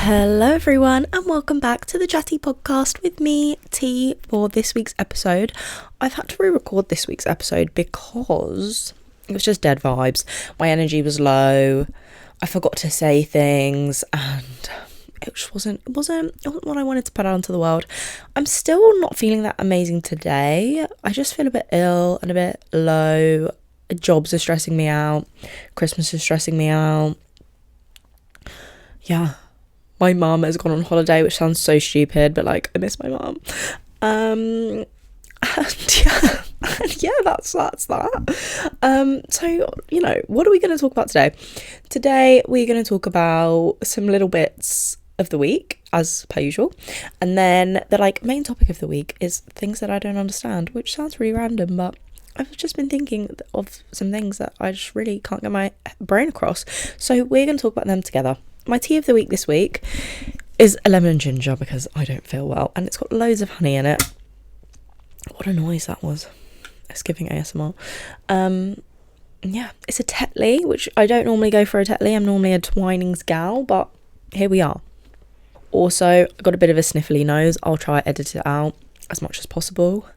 Hello everyone and welcome back to the Chatty Podcast with me, T, for this week's episode. I've had to re-record this week's episode because it was just dead vibes. My energy was low, I forgot to say things and it just wasn't what I wanted to put out into the world. I'm still not feeling that amazing today. I just feel a bit ill and a bit low. Jobs are stressing me out. Christmas is stressing me out. Yeah. My mum has gone on holiday, which sounds so stupid, but like I miss my mum. And yeah, that's that. So, you know, what are we going to talk about today? Today we're going to talk about some little bits of the week, as per usual. And then the main topic of the week is things that I don't understand, which sounds really random, but I've just been thinking of some things that I just really can't get my brain across. So we're going to talk about them together. My tea of the week this week is a lemon and ginger because I don't feel well and it's got loads of honey in it. What a noise that was. It's giving ASMR. Yeah, it's a Tetley, which I don't normally go for a Tetley. I'm normally a Twinings gal, but here we are. Also, I've got a bit of a sniffly nose. I'll try to edit it out as much as possible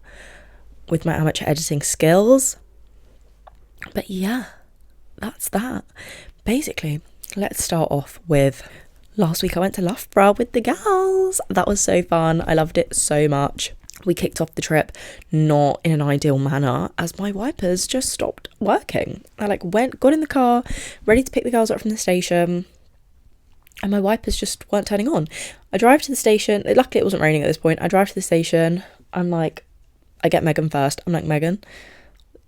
with my amateur editing skills. But yeah, that's that. Basically, let's start off with last week I went to Loughborough with the gals. That was so fun. I loved it so much. We kicked off the trip not in an ideal manner as my wipers just stopped working. I got in the car, ready to pick the girls up from the station, and my wipers just weren't turning on. I drive to the station. Luckily it wasn't raining at this point. I drive to the station. I get Megan first. I'm like, Megan,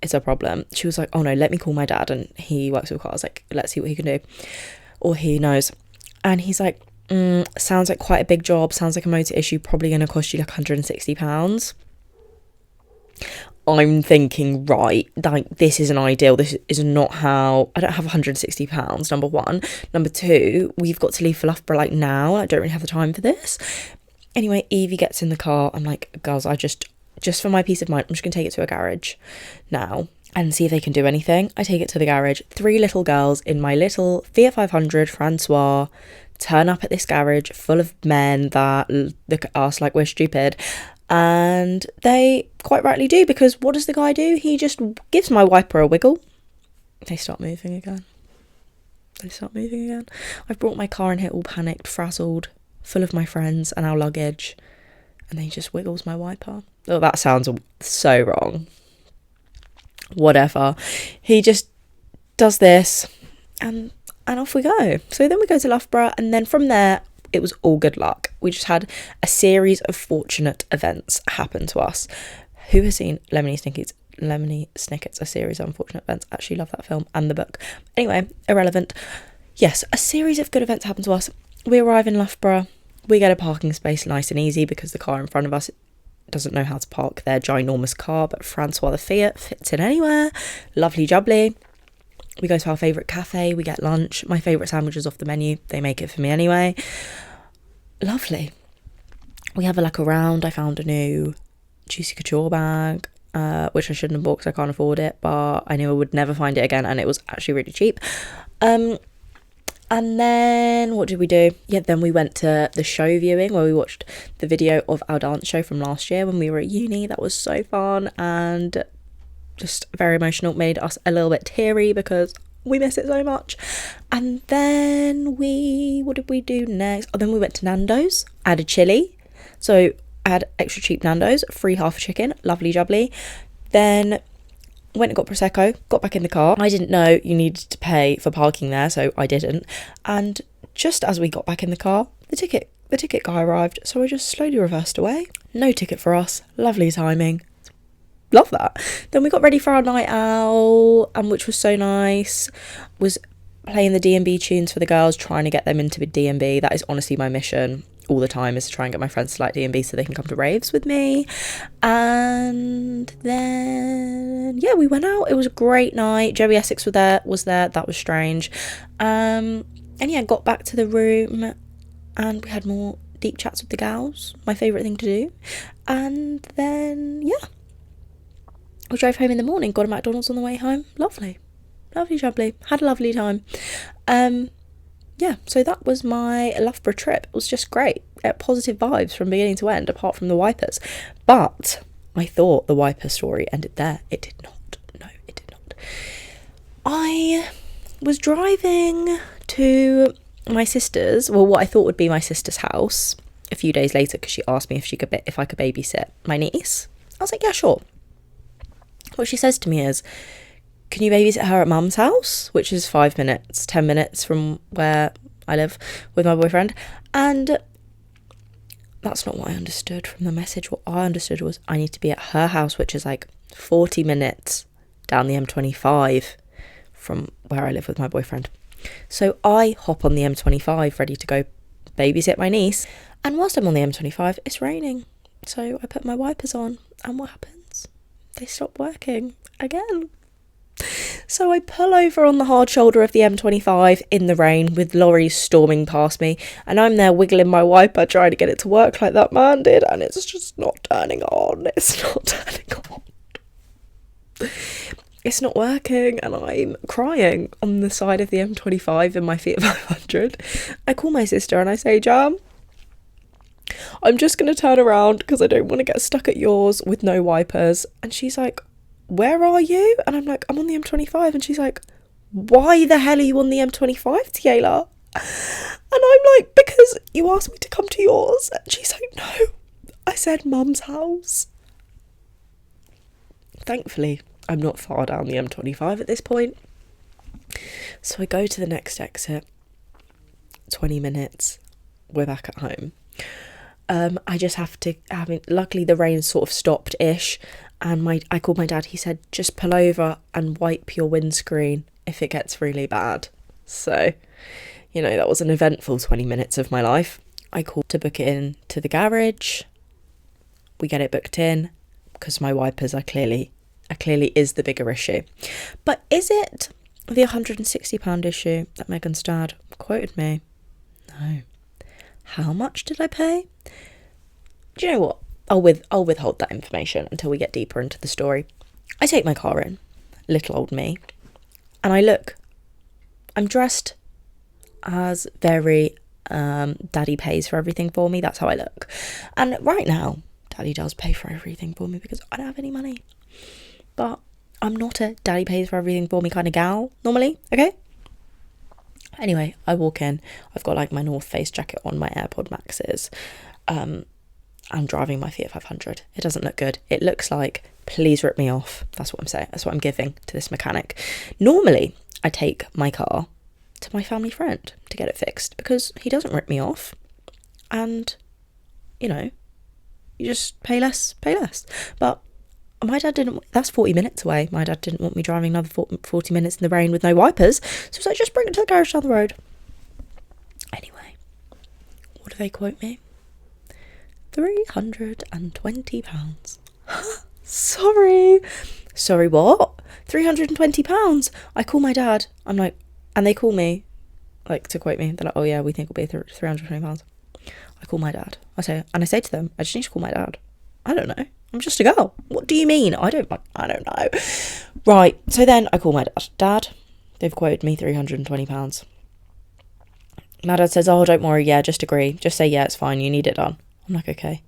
it's a problem. She was like, oh no, let me call my dad, and he works with cars. I was like, let's see what he can do, or he knows. And he's like, sounds like quite a big job, sounds like a motor issue, probably going to cost you like £160. I'm thinking, right, this isn't ideal. This is not how, I don't have £160, number one. Number two, we've got to leave for Loughborough now. I don't really have the time for this. Anyway, Evie gets in the car. I'm like, girls, just for my peace of mind, I'm just going to take it to a garage now and see if they can do anything. I take it to the garage. 3 little girls in my little Fiat 500 Francois turn up at this garage full of men that look at us like we're stupid. And they quite rightly do, because what does the guy do? He just gives my wiper a wiggle. They start moving again. I've brought my car in here all panicked, frazzled, full of my friends and our luggage. And then he just wiggles my wiper. Oh, that sounds so wrong. Whatever. He just does this and off we go. So then we go to Loughborough, and then from there it was all good luck. We just had a series of fortunate events happen to us. Who has seen Lemony Snicket's A Series of Unfortunate Events? I actually love that film and the book. Anyway, irrelevant. Yes, a series of good events happened to us. We arrive in Loughborough. We get a parking space nice and easy because the car in front of us doesn't know how to park their ginormous car, but Francois the Fiat fits in anywhere. Lovely jubbly. We go to our favourite cafe, we get lunch. My favourite sandwich is off the menu. They make it for me anyway. Lovely. We have a look around. I found a new Juicy Couture bag, which I shouldn't have bought because I can't afford it, but I knew I would never find it again, and it was actually really cheap. And then what did we do? Yeah, then we went to the show viewing where we watched the video of our dance show from last year when we were at uni. That was so fun and just very emotional. Made us a little bit teary because we miss it so much. And then what did we do next? Oh, then we went to Nando's. I had a chili. So I had extra cheap Nando's, free half a chicken, lovely jubbly. Then went and got Prosecco, got back in the car. I didn't know you needed to pay for parking there, so I didn't. And just as we got back in the car, the ticket guy arrived, so I just slowly reversed away. No ticket for us. Lovely timing. Love that. Then we got ready for our night out, and which was so nice. Was playing the D&B tunes for the girls, trying to get them into D&B. That is honestly my mission all the time, is to try and get my friends to like D&B so they can come to raves with me. And then yeah, we went out. It was a great night. Joey Essex was there. That was strange. And yeah, got back to the room and we had more deep chats with the gals, my favourite thing to do. And then yeah, we drove home in the morning, got a McDonald's on the way home. Lovely jubbly, had a lovely time. yeah, so that was my Loughborough trip. It was just great. Positive vibes from beginning to end, apart from the wipers. But I thought the wiper story ended there. It did not. No, it did not. I was driving to my sister's, well, what I thought would be my sister's house a few days later, because she asked me if I could babysit my niece. I was like, yeah, sure. What she says to me is, can you babysit her at mum's house, which is 5 minutes, 10 minutes from where I live with my boyfriend. And that's not what I understood from the message. What I understood was I need to be at her house, which is like 40 minutes down the M25 from where I live with my boyfriend. So I hop on the M25 ready to go babysit my niece. And whilst I'm on the M25, it's raining. So I put my wipers on, and what happens? They stop working again. So I pull over on the hard shoulder of the M25 in the rain with lorries storming past me, and I'm there wiggling my wiper trying to get it to work like that man did, and it's just not turning on. It's not turning on. It's not working, and I'm crying on the side of the M25 in my Fiat 500. I call my sister and I say, Jam, I'm just going to turn around because I don't want to get stuck at yours with no wipers. And she's like, where are you? And I'm like, I'm on the M25. And she's like, why the hell are you on the M25, Tiela? And I'm like, because you asked me to come to yours. And she's like, no, I said mum's house. Thankfully, I'm not far down the M25 at this point. So I go to the next exit. 20 minutes. We're back at home. I just have to, luckily the rain sort of stopped-ish, and I called my dad. He said, just pull over and wipe your windscreen if it gets really bad. So, that was an eventful 20 minutes of my life. I called to book it in to the garage. We get it booked in because my wipers are clearly is the bigger issue. But is it the £160 issue that Megan's dad quoted me? No. How much did I pay? Do you know what? I'll withhold that information until we get deeper into the story. I take my car in, little old me, and I look. I'm dressed as very daddy pays for everything for me. That's how I look. And right now, daddy does pay for everything for me because I don't have any money. But I'm not a daddy pays for everything for me kind of gal normally, okay? Anyway, I walk in. I've got like my North Face jacket on, my AirPod Maxes. I'm driving my Fiat 500. It doesn't look good. It looks like, please rip me off. That's what I'm saying. That's what I'm giving to this mechanic. Normally, I take my car to my family friend to get it fixed because he doesn't rip me off. And, you just pay less. But my dad didn't, that's 40 minutes away. My dad didn't want me driving another 40 minutes in the rain with no wipers. So he's like, just bring it to the garage down the road. Anyway, what do they quote me? £320. Sorry, what? £320. I call my dad. I'm like, and they call me, like, to quote me. They're like, oh yeah, we think it'll be £320. I call my dad. I say to them, I just need to call my dad. I don't know. I'm just a girl. What do you mean? I don't know. Right. So then I call my dad. Dad, they've quoted me £320. My dad says, oh, don't worry. Yeah, just agree. Just say, yeah, it's fine. You need it done. I'm like, okay.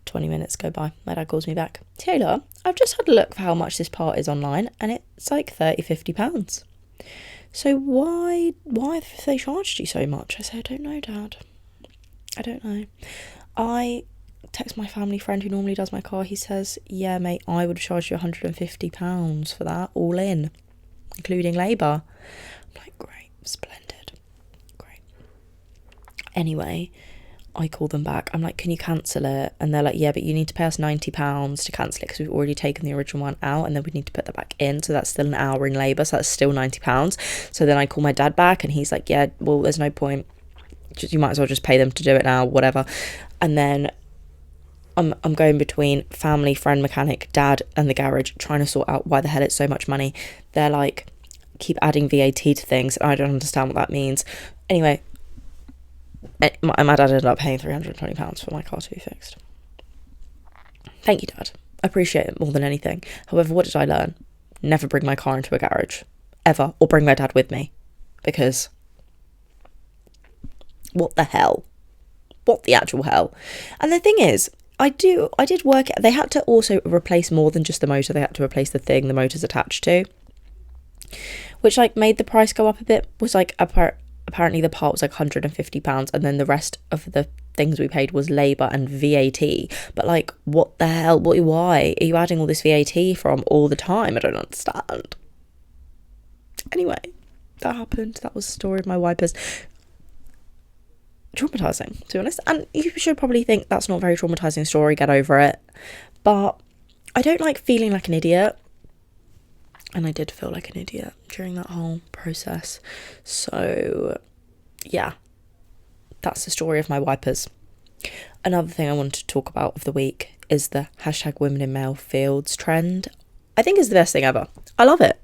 20 minutes go by. My dad calls me back. Taylor, I've just had a look for how much this part is online, and it's like £30-50. So why have they charged you so much? I said, I don't know, Dad. I don't know. I text my family friend who normally does my car. He says, yeah, mate, I would have charged you £150 for that, all in, including labour. I'm like, great, splendid, great. Anyway, I call them back. I'm like, can you cancel it? And they're like, yeah, but you need to pay us £90 to cancel it because we've already taken the original one out, and then we need to put that back in. So that's still an hour in labour. So that's still £90. So then I call my dad back, and he's like, yeah, well, there's no point. You might as well just pay them to do it now, whatever. And then I'm going between family, friend, mechanic, dad, and the garage, trying to sort out why the hell it's so much money. They're like, keep adding VAT to things, and I don't understand what that means. Anyway, my dad ended up paying £320 for my car to be fixed. Thank you, Dad. I appreciate it more than anything. However, what did I learn? Never bring my car into a garage, ever, or bring my dad with me, because What the hell? What the actual hell? And the thing is, I did work, they had to also replace more than just the motor. They had to replace the thing the motor's attached to, which like made the price go up a bit. Was like apparently the part was like £150, and then the rest of the things we paid was labour and VAT. But like, what the hell? Why are you adding all this VAT from all the time? I don't understand. Anyway, that happened. That was the story of my wipers. Traumatising, to be honest. And you should probably think that's not a very traumatising story, get over it. But I don't like feeling like an idiot. And I did feel like an idiot during that whole process. So, yeah, that's the story of my wipers. Another thing I wanted to talk about of the week is the hashtag women in male fields trend. I think it's the best thing ever. I love it.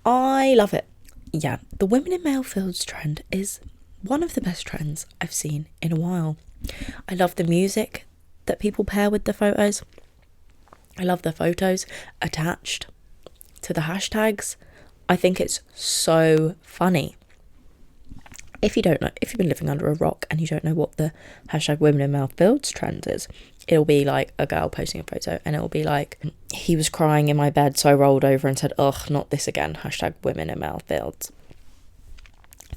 I love it. Yeah, the women in male fields trend is one of the best trends I've seen in a while. I love the music that people pair with the photos. I love the photos attached to the hashtags. I think it's so funny. If you don't know, if you've been living under a rock and you don't know what the hashtag women in male fields trend is, it'll be like a girl posting a photo and it'll be like, he was crying in my bed, so I rolled over and said, ugh, not this again, hashtag women in male fields.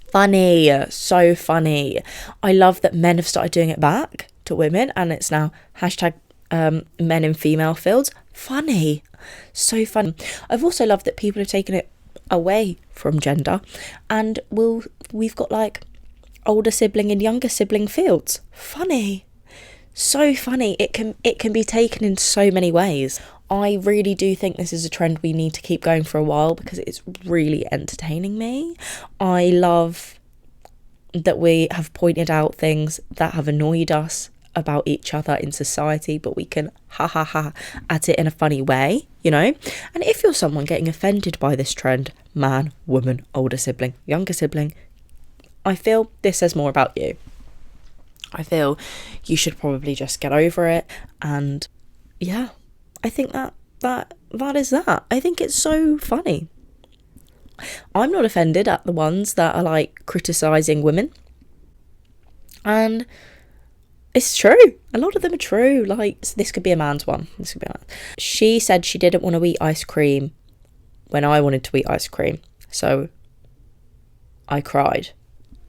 Funny, so funny. I love that men have started doing it back to women, and it's now hashtag men in female fields. Funny, so fun. I've also loved that people have taken it away from gender, and we've got like older sibling and younger sibling fields. Funny, so funny. It can be taken in so many ways. I really do think this is a trend we need to keep going for a while because it's really entertaining me. I love that we have pointed out things that have annoyed us about each other in society, but we can at it in a funny way, you know? And if you're someone getting offended by this trend, man, woman, older sibling, younger sibling, I feel this says more about you. I feel you should probably just get over it. And yeah, I think that is that. I think it's so funny. I'm not offended at the ones that are like criticising women. And it's true. A lot of them are true. Like, so this could be a man's one. She said she didn't want to eat ice cream when I wanted to eat ice cream. So I cried.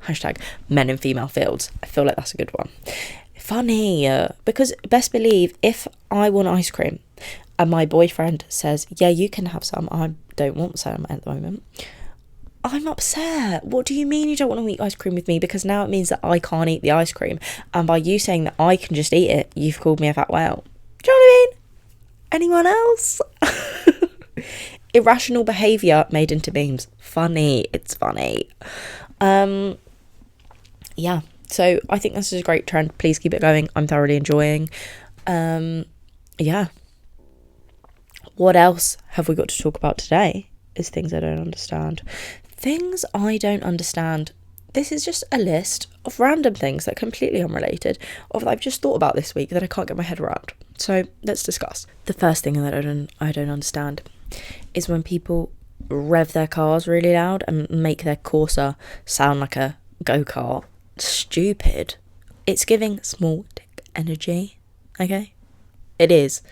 Hashtag men in female fields. I feel like that's a good one. Funny. Because best believe if I want ice cream and my boyfriend says, yeah, you can have some, I don't want some at the moment, I'm upset. What do you mean you don't want to eat ice cream with me? Because now it means that I can't eat the ice cream. And by you saying that I can just eat it, you've called me a fat whale. Do you know what I mean? Anyone else? Irrational behaviour made into memes. Funny. It's funny. Yeah. So I think this is a great trend. Please keep it going. I'm thoroughly enjoying. Yeah. What else have we got to talk about today? Is things I don't understand. Things I don't understand. This is just a list of random things that are completely unrelated, or that I've just thought about this week that I can't get my head around. So let's discuss. The first thing that I don't understand is when people rev their cars really loud and make their Corsa sound like a go-kart. Stupid. It's giving small dick energy. Okay? It is.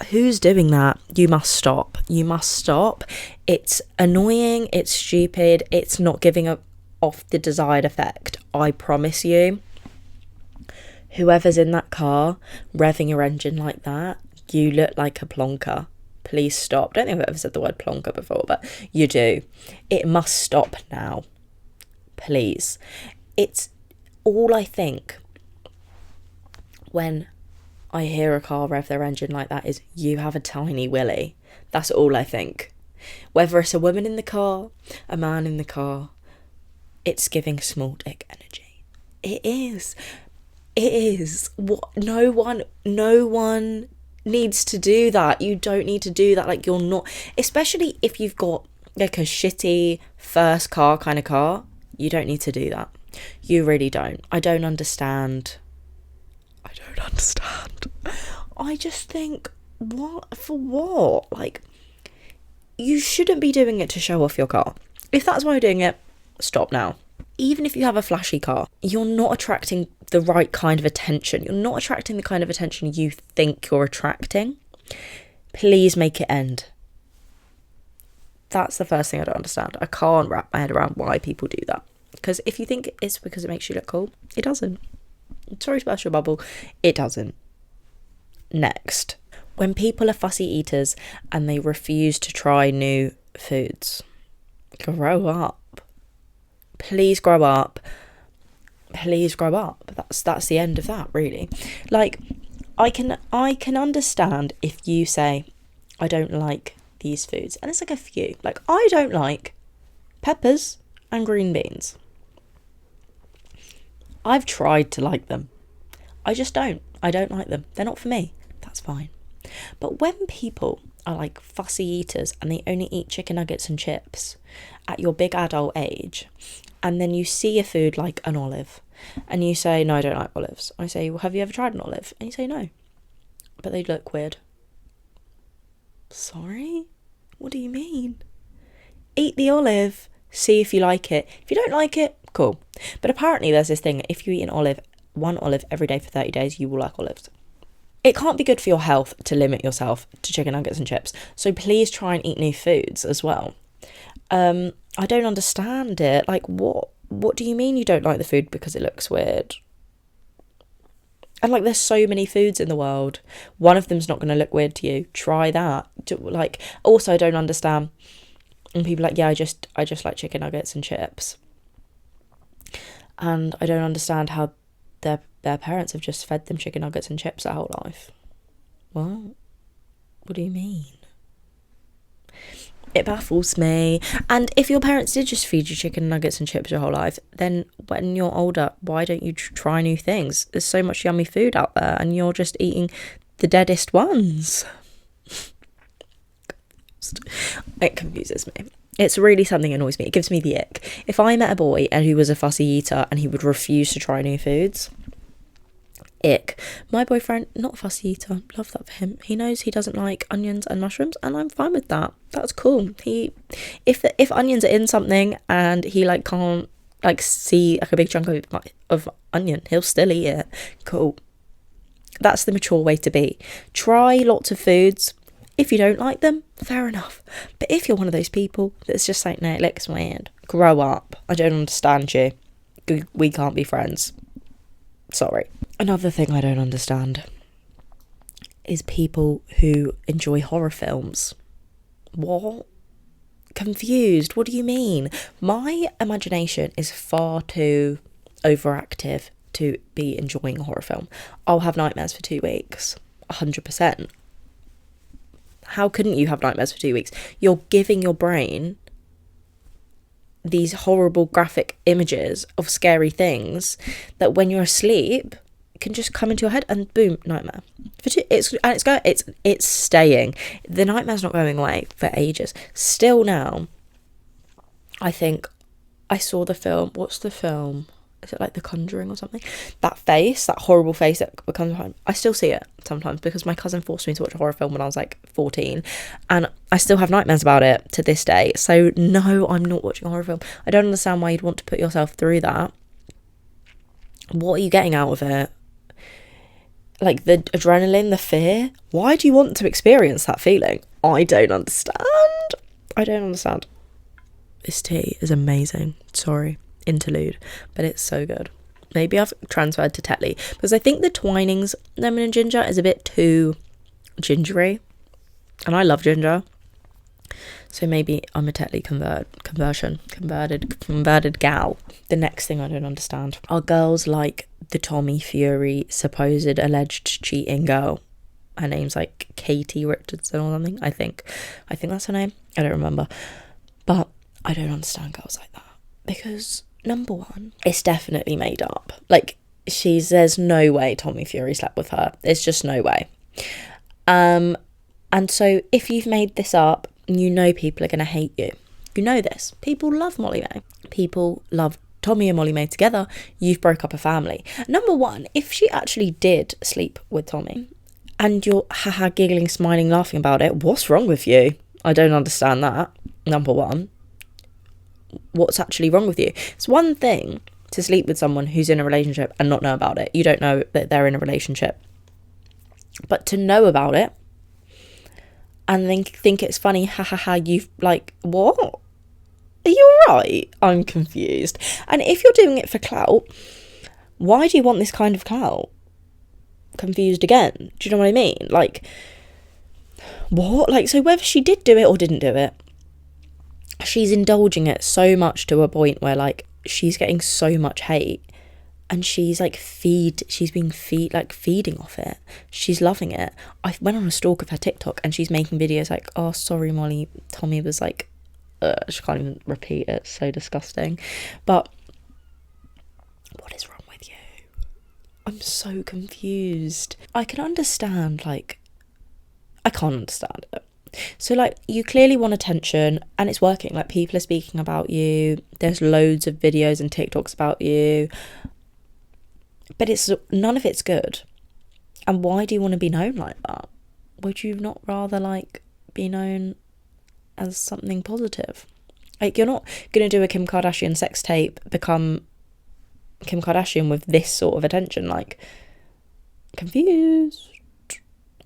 Who's doing that? You must stop. You must stop. It's annoying. It's stupid. It's not giving off the desired effect. I promise you. Whoever's in that car revving your engine like that, you look like a plonker. Please stop. Don't think I've ever said the word plonker before, but you do. It must stop now. Please. It's all I think when I hear a car rev their engine like that is, you have a tiny willy. That's all I think. Whether it's a woman in the car, a man in the car, it's giving small dick energy. It is. It is. What? No one needs to do that. You don't need to do that. Like, you're not, especially if you've got like a shitty first car kind of car, you don't need to do that. You really don't. I don't understand. I just think, what? For what? Like, you shouldn't be doing it to show off your car. If that's why you're doing it, stop now. even if you have a flashy car, you're not attracting the right kind of attention. You're not attracting the kind of attention you think you're attracting. Please make it end. That's the first thing I don't understand. I can't wrap my head around why people do that. Because if you think it's because it makes you look cool, it doesn't. Sorry to burst your bubble, it doesn't. Next, when people are fussy eaters and they refuse to try new foods, grow up. Please grow up. Please grow up. That's the end of that, really. Like, I can understand if you say, I don't like these foods. And it's like a few. Like, I don't like peppers and green beans. I've tried to like them. I just don't. I don't like them. They're not for me. That's fine. But when people are like fussy eaters and they only eat chicken nuggets and chips at your big adult age, and then you see a food like an olive and you say, no, I don't like olives. I say, well, have you ever tried an olive? And you say no. But they look weird. Sorry? What do you mean? Eat the olive, see if you like it. If you don't like it, cool. But apparently there's this thing, if you eat one olive every day for 30 days, you will like olives. It can't be good for your health to limit yourself to chicken nuggets and chips. So please try and eat new foods as well. I don't understand it. Like, what do you mean you don't like the food because it looks weird? And like, there's so many foods in the world. One of them's not going to look weird to you. Try that. Like, also, I don't understand. And people are like, yeah, I just like chicken nuggets and chips. And I don't understand how their parents have just fed them chicken nuggets and chips their whole life. What do you mean? It baffles me. And if your parents did just feed you chicken nuggets and chips your whole life, then when you're older, why don't you try new things? There's so much yummy food out there and you're just eating the deadest ones. It confuses me. It's really something that annoys me. It gives me the ick. If I met a boy and he was a fussy eater and he would refuse to try new foods, ick. My boyfriend, not a fussy eater, love that for him. He knows he doesn't like onions and mushrooms, and I'm fine with that. That's cool. If onions are in something and he like can't like see like a big chunk of onion, he'll still eat it. Cool. That's the mature way to be. Try lots of foods. If you don't like them, fair enough. But if you're one of those people that's just like, no, it looks weird, grow up. I don't understand you. We can't be friends. Sorry. Another thing I don't understand is people who enjoy horror films. What? Confused. What do you mean? My imagination is far too overactive to be enjoying a horror film. I'll have nightmares for 2 weeks. 100%. How couldn't you have nightmares for 2 weeks? You're giving your brain these horrible graphic images of scary things that when you're asleep can just come into your head and boom, nightmare. It's staying. The nightmare's not going away for ages. Still now, I think I saw the film. What's the film? Is it like The Conjuring or something? That face, that horrible face that becomes home. I still see it sometimes because my cousin forced me to watch a horror film when I was like 14 and I still have nightmares about it to this day. So no, I'm not watching a horror film. I don't understand why you'd want to put yourself through that. What are you getting out of it? Like the adrenaline, the fear? Why do you want to experience that feeling? I don't understand. This tea is amazing. Sorry. Interlude, but it's so good. Maybe I've transferred to Tetley because I think the Twinings lemon and ginger is a bit too gingery and I love ginger, so maybe I'm a Tetley converted gal. The next thing I don't understand are girls like the Tommy Fury supposed alleged cheating girl. Her name's like Katie Richardson or something. I think that's her name. I don't remember, but I don't understand girls like that because number one, it's definitely made up. Like, there's no way Tommy Fury slept with her. There's just no way. And so if you've made this up, you know people are going to hate you. You know this. People love Molly May. People love Tommy and Molly May together. You've broke up a family. Number one, if she actually did sleep with Tommy and you're haha giggling, smiling, laughing about it, what's wrong with you? I don't understand that. Number one. what's actually wrong with you. It's one thing to sleep with someone who's in a relationship and not know about it. You don't know that they're in a relationship. But to know about it and then think it's funny, you've like, what? Are you alright? I'm confused. And if you're doing it for clout, why do you want this kind of clout? Confused again. Do you know what I mean? Like, what? Like, so whether she did do it or didn't do it, she's indulging it so much to a point where, like, she's getting so much hate. And she's like feeding off it. She's loving it. I went on a stalk of her TikTok and she's making videos like, oh, sorry, Molly, Tommy was like, she can't even repeat it. So disgusting. But what is wrong with you? I'm so confused. I can understand, like, I can't understand it. So, like, you clearly want attention and it's working. Like, people are speaking about you. There's loads of videos and TikToks about you. But none of it's good. And why do you want to be known like that? Would you not rather, like, be known as something positive? Like, you're not going to do a Kim Kardashian sex tape, become Kim Kardashian with this sort of attention. Like, confused.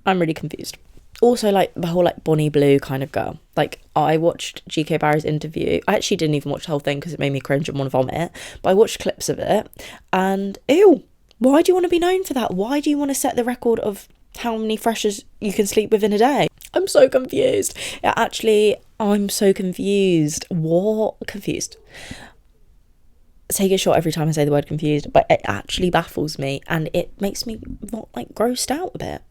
I'm really confused. Also, like, the whole, like, Bonnie Blue kind of girl. Like, I watched GK Barry's interview. I actually didn't even watch the whole thing because it made me cringe and want to vomit. But I watched clips of it. And, ew, why do you want to be known for that? Why do you want to set the record of how many freshers you can sleep with in a day? I'm so confused. Yeah, actually, I'm so confused. What? Confused. Take a shot every time I say the word confused. But it actually baffles me. And it makes me, like, grossed out a bit.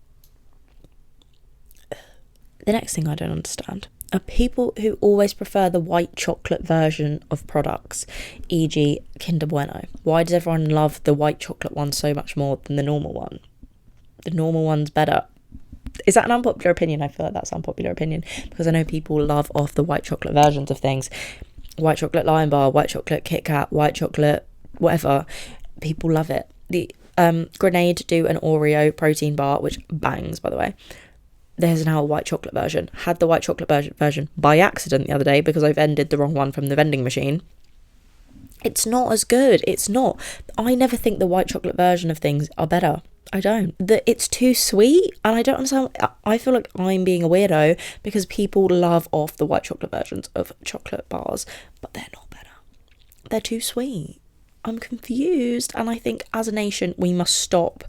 The next thing I don't understand are people who always prefer the white chocolate version of products, e.g. Kinder Bueno. Why does everyone love the white chocolate one so much more than the normal one? The normal one's better. Is that an unpopular opinion? I feel like that's an unpopular opinion because I know people love off the white chocolate versions of things. White chocolate Lion Bar, white chocolate Kit Kat, white chocolate whatever. People love it. The Grenade do an Oreo protein bar, which bangs, by the way. There's now a white chocolate version. Had the white chocolate version by accident the other day because I've ended the wrong one from the vending machine. It's not as good. It's not. I never think the white chocolate version of things are better. I don't. It's too sweet and I don't understand. I feel like I'm being a weirdo because people love off the white chocolate versions of chocolate bars, but they're not better. They're too sweet. I'm confused and I think as a nation we must stop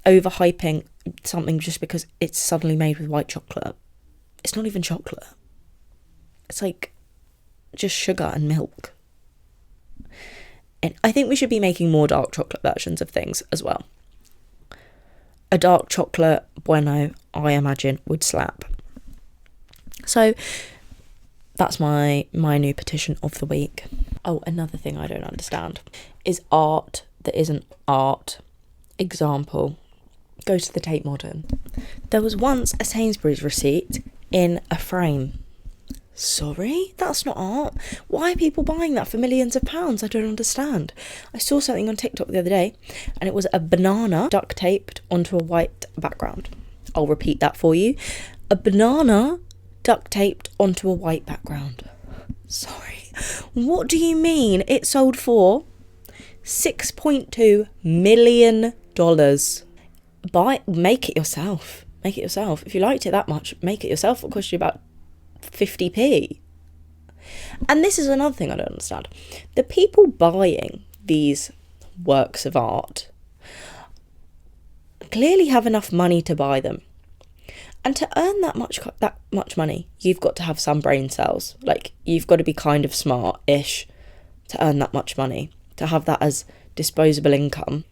overhyping something just because it's suddenly made with white chocolate. It's not even chocolate. It's like just sugar and milk. And I think we should be making more dark chocolate versions of things as well. A dark chocolate Bueno, I imagine, would slap. So that's my new petition of the week. Oh, another thing I don't understand is art that isn't art. Example, go to the Tate Modern. There was once a Sainsbury's receipt in a frame. Sorry, that's not art. Why are people buying that for millions of pounds? I don't understand. I saw something on TikTok the other day and it was a banana duct taped onto a white background. I'll repeat that for you. A banana duct taped onto a white background. Sorry. What do you mean? It sold for $6.2 million. Make it yourself. Make it yourself. If you liked it that much, make it yourself. It'll cost you about 50p. And this is another thing I don't understand. The people buying these works of art clearly have enough money to buy them. And to earn that much money, you've got to have some brain cells. Like, you've got to be kind of smart-ish to earn that much money. To have that as disposable income.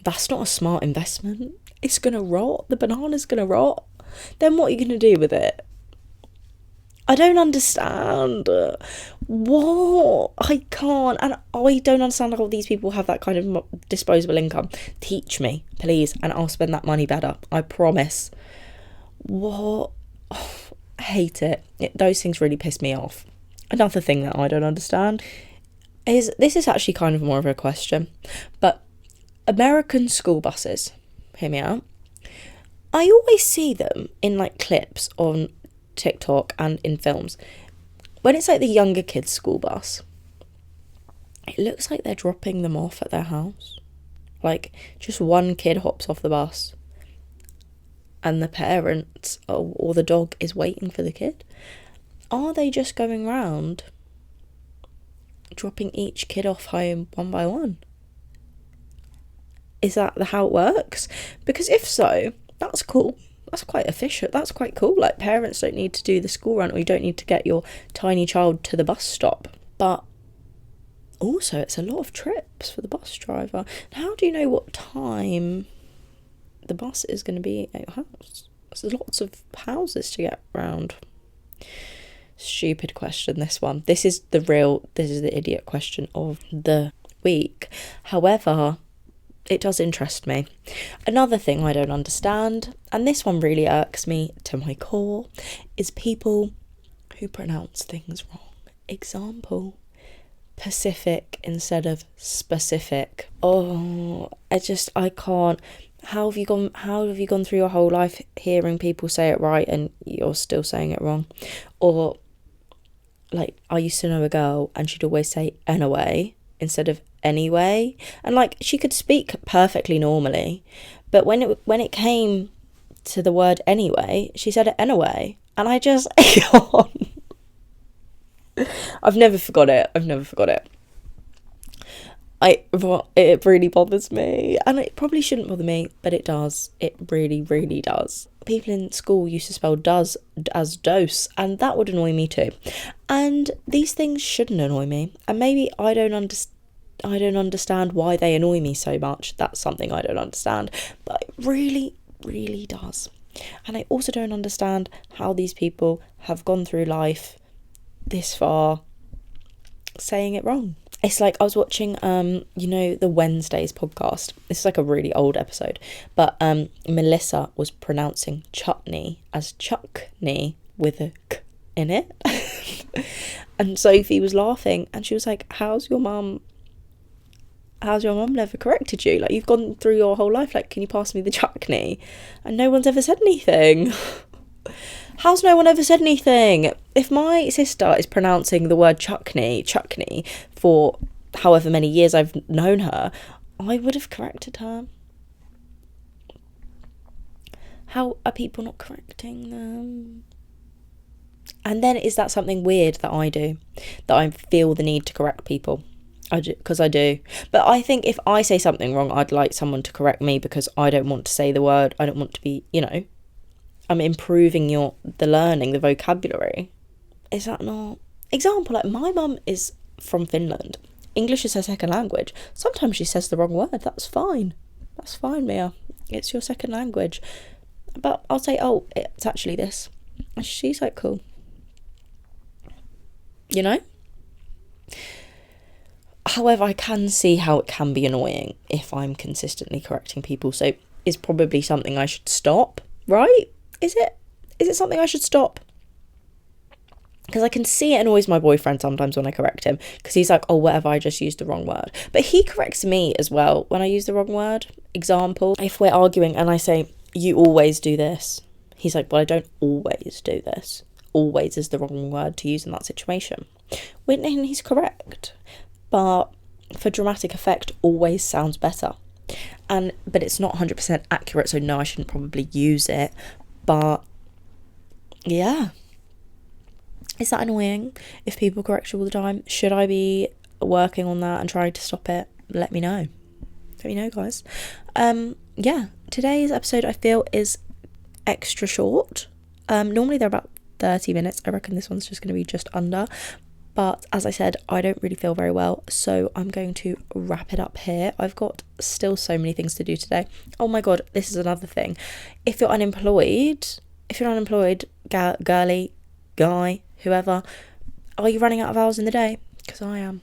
That's not a smart investment. It's going to rot. The banana's going to rot. Then what are you going to do with it? I don't understand. What? I can't. And I don't understand how these people have that kind of disposable income. Teach me, please, and I'll spend that money better. I promise. What? Oh, I hate it. Those things really piss me off. Another thing that I don't understand is, this is actually kind of more of a question, but American school buses, hear me out. I always see them in like clips on TikTok and in films when it's like the younger kids' school bus, it looks like they're dropping them off at their house. Like, just one kid hops off the bus and the parent or the dog is waiting for the kid. Are they just going round dropping each kid off home one by one? Is that how it works? Because if so, that's cool. That's quite efficient. That's quite cool. Like, parents don't need to do the school run, or you don't need to get your tiny child to the bus stop. But also, it's a lot of trips for the bus driver. How do you know what time the bus is going to be at your house? There's lots of houses to get round. Stupid question, this one. This is the idiot question of the week. However, it does interest me. Another thing I don't understand, and this one really irks me to my core, is people who pronounce things wrong. Example, Pacific instead of specific. Oh, I can't. How have you gone through your whole life hearing people say it right and you're still saying it wrong? Or, like, I used to know a girl and she'd always say anyway instead of anyway, and like, she could speak perfectly normally, but when it came to the word anyway, she said it anyway, and I just I've never forgot it. It really bothers me, and it probably shouldn't bother me, but it does. It really, really does. People in school used to spell does as dose, and that would annoy me too. And these things shouldn't annoy me, and maybe I don't understand why they annoy me so much. That's something I don't understand, but it really, really does. And I also don't understand how these people have gone through life this far saying it wrong. It's like I was watching, the Wednesdays podcast. This is like a really old episode, but Melissa was pronouncing chutney as chuckney with a k in it. And Sophie was laughing, and she was like, how's your mum never corrected you? Like, you've gone through your whole life, like, can you pass me the chuckney? And no one's ever said anything. How's no one ever said anything? If my sister is pronouncing the word chuckney for however many years I've known her, I would have corrected her. How are people not correcting them? And then, is that something weird that I do? That I feel the need to correct people? Because I do. But I think if I say something wrong, I'd like someone to correct me, because I don't want to say the word. I don't want to be, I'm improving the learning, the vocabulary. Is that not? Example, like, my mum is from Finland. English is her second language. Sometimes she says the wrong word. That's fine. That's fine, Mia. It's your second language. But I'll say, oh, it's actually this. And she's like, cool. However, I can see how it can be annoying if I'm consistently correcting people. So it's probably something I should stop, right? Is it something I should stop? Because I can see it annoys my boyfriend sometimes when I correct him, because he's like, oh, whatever, I just used the wrong word. But he corrects me as well when I use the wrong word. Example, if we're arguing and I say, you always do this, he's like, well, I don't always do this. Always is the wrong word to use in that situation. And he's correct. But for dramatic effect, always sounds better. But it's not 100% accurate, so no, I shouldn't probably use it. But yeah, is that annoying if people correct you all the time? Should I be working on that and trying to stop it? Let me know, guys. Today's episode, I feel, is extra short. Normally they're about 30 minutes. I reckon this one's just going to be just under. But as I said, I don't really feel very well, so I'm going to wrap it up here. I've got still so many things to do today. Oh my God, this is another thing. If you're unemployed, girly, guy, whoever, are you running out of hours in the day? Because I am.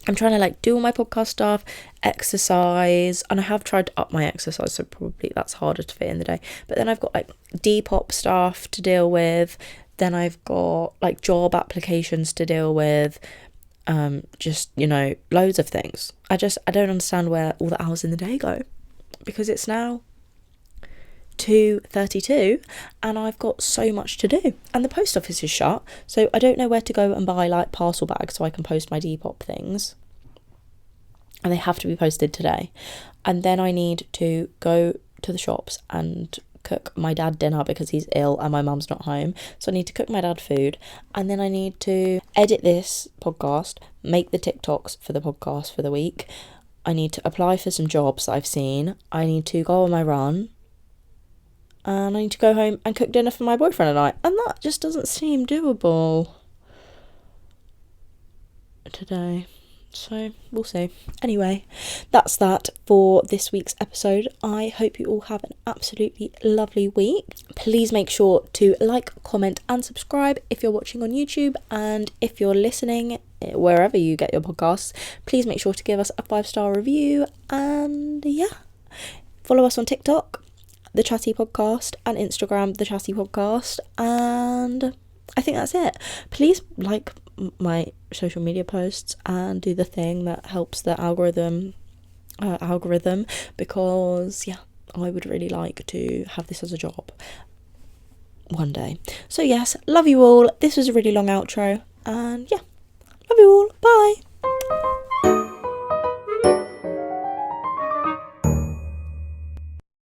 I'm trying to do all my podcast stuff, exercise, and I have tried to up my exercise, so probably that's harder to fit in the day. But then I've got Depop stuff to deal with. Then I've got job applications to deal with, loads of things. I don't understand where all the hours in the day go, because it's now 2:32 and I've got so much to do, and the post office is shut, so I don't know where to go and buy like parcel bags so I can post my Depop things, and they have to be posted today. And then I need to go to the shops and cook my dad dinner because he's ill and my mum's not home, so I need to cook my dad food, and then I need to edit this podcast, make the TikToks for the podcast for the week. I need to apply for some jobs that I've seen. I need to go on my run, and I need to go home and cook dinner for my boyfriend tonight, and that just doesn't seem doable today, so we'll see. Anyway, that's that for this week's episode. I hope you all have an absolutely lovely week. Please make sure to like, comment and subscribe if you're watching on YouTube, and if you're listening wherever you get your podcasts, please make sure to give us a 5-star review. And yeah, follow us on TikTok, The Chatty Podcast, and Instagram, The Chatty Podcast, and I think that's it. Please like my social media posts and do the thing that helps the algorithm, because yeah, I would really like to have this as a job one day. So yes, love you all. This was a really long outro, and yeah, love you all. Bye.